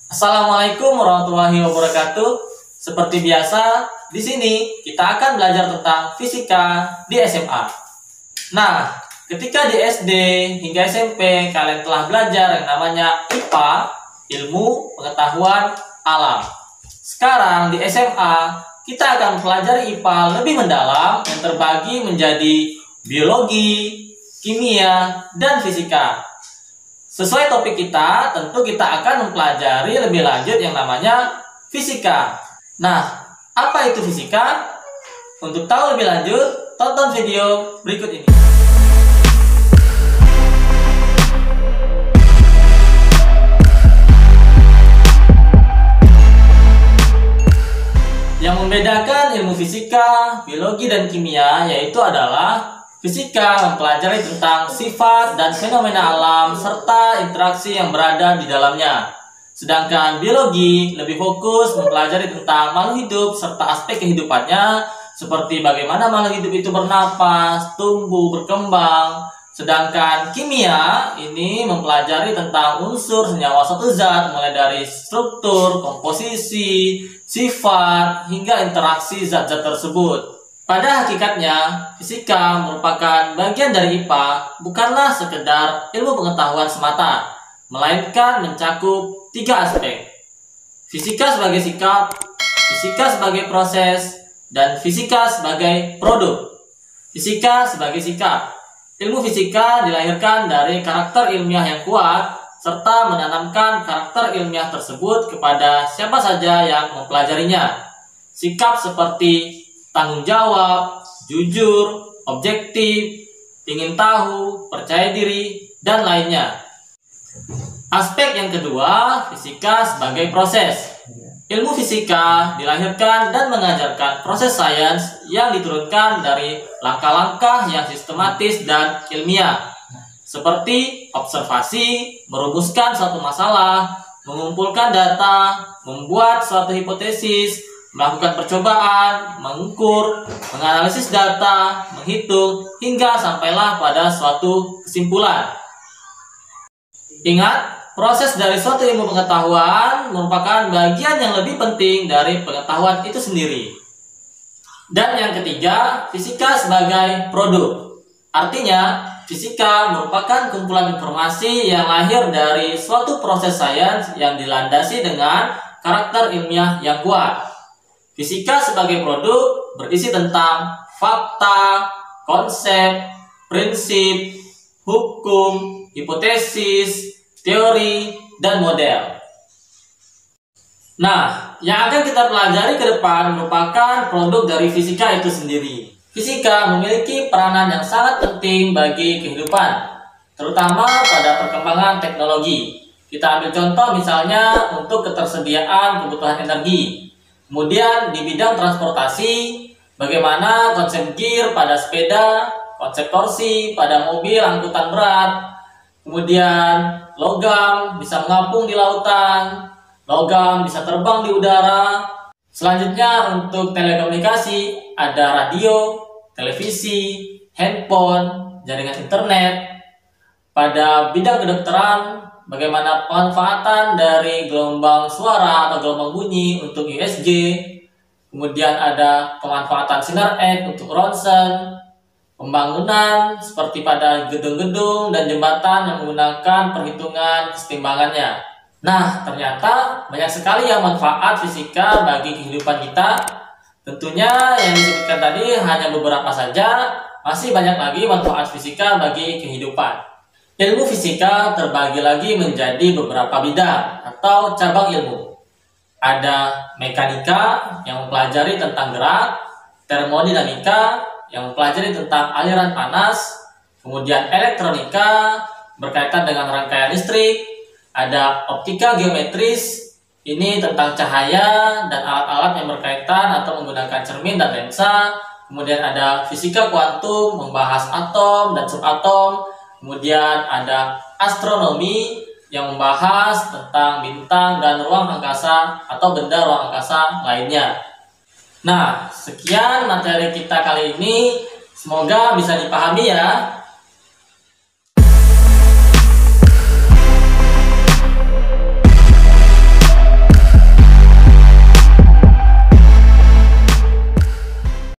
Assalamualaikum warahmatullahi wabarakatuh. Seperti biasa, di sini kita akan belajar tentang fisika di SMA. Nah, ketika di SD hingga SMP kalian telah belajar yang namanya IPA, ilmu pengetahuan alam. Sekarang di SMA kita akan mempelajari IPA lebih mendalam yang terbagi menjadi biologi, kimia, dan fisika. Sesuai topik kita, tentu kita akan mempelajari lebih lanjut yang namanya fisika. Nah, apa itu fisika? Untuk tahu lebih lanjut, tonton video berikut ini. Yang membedakan ilmu fisika, biologi, dan kimia yaitu adalah fisika mempelajari tentang sifat dan fenomena alam serta interaksi yang berada di dalamnya. Sedangkan biologi lebih fokus mempelajari tentang makhluk hidup serta aspek kehidupannya seperti bagaimana makhluk hidup itu bernapas, tumbuh, berkembang. Sedangkan kimia ini mempelajari tentang unsur senyawa suatu zat mulai dari struktur, komposisi, sifat, hingga interaksi zat-zat tersebut. Pada hakikatnya, fisika merupakan bagian dari IPA bukanlah sekedar ilmu pengetahuan semata, melainkan mencakup 3 aspek. Fisika sebagai sikap, fisika sebagai proses, dan fisika sebagai produk. Fisika sebagai sikap. Ilmu fisika dilahirkan dari karakter ilmiah yang kuat, serta menanamkan karakter ilmiah tersebut kepada siapa saja yang mempelajarinya. Sikap seperti tanggung jawab, jujur, objektif, ingin tahu, percaya diri, dan lainnya. Aspek yang kedua, fisika sebagai proses. Ilmu fisika dilahirkan dan mengajarkan proses sains yang diturunkan dari langkah-langkah yang sistematis dan ilmiah, seperti observasi, merumuskan suatu masalah, mengumpulkan data, membuat suatu hipotesis, melakukan percobaan, mengukur, menganalisis data, menghitung, hingga sampailah pada suatu kesimpulan. Ingat, proses dari suatu ilmu pengetahuan merupakan bagian yang lebih penting dari pengetahuan itu sendiri. Dan yang ketiga, fisika sebagai produk. Artinya, fisika merupakan kumpulan informasi yang lahir dari suatu proses sains yang dilandasi dengan karakter ilmiah yang kuat. Fisika sebagai produk berisi tentang fakta, konsep, prinsip, hukum, hipotesis, teori, dan model. Nah, yang akan kita pelajari ke depan merupakan produk dari fisika itu sendiri. Fisika memiliki peranan yang sangat penting bagi kehidupan, terutama pada perkembangan teknologi. Kita ambil contoh misalnya untuk ketersediaan kebutuhan energi. Kemudian di bidang transportasi, bagaimana konsep gear pada sepeda, konsep torsi pada mobil angkutan berat. Kemudian logam bisa mengapung di lautan, logam bisa terbang di udara. Selanjutnya untuk telekomunikasi ada radio, televisi, handphone, jaringan internet. Pada bidang kedokteran, bagaimana pemanfaatan dari gelombang suara atau gelombang bunyi untuk USG. Kemudian ada pemanfaatan sinar X untuk ronsen. Pembangunan seperti pada gedung-gedung dan jembatan yang menggunakan perhitungan kesetimbangannya. Nah, ternyata banyak sekali yang manfaat fisika bagi kehidupan kita. Tentunya yang disebutkan tadi hanya beberapa saja, masih banyak lagi manfaat fisika bagi kehidupan. Ilmu fisika terbagi lagi menjadi beberapa bidang atau cabang ilmu. Ada mekanika yang mempelajari tentang gerak, termodinamika yang mempelajari tentang aliran panas, kemudian elektronika berkaitan dengan rangkaian listrik, ada optika geometris, ini tentang cahaya dan alat-alat yang berkaitan atau menggunakan cermin dan lensa, kemudian ada fisika kuantum membahas atom dan subatom. Kemudian ada astronomi yang membahas tentang bintang dan ruang angkasa atau benda ruang angkasa lainnya. Nah, sekian materi kita kali ini. Semoga bisa dipahami ya.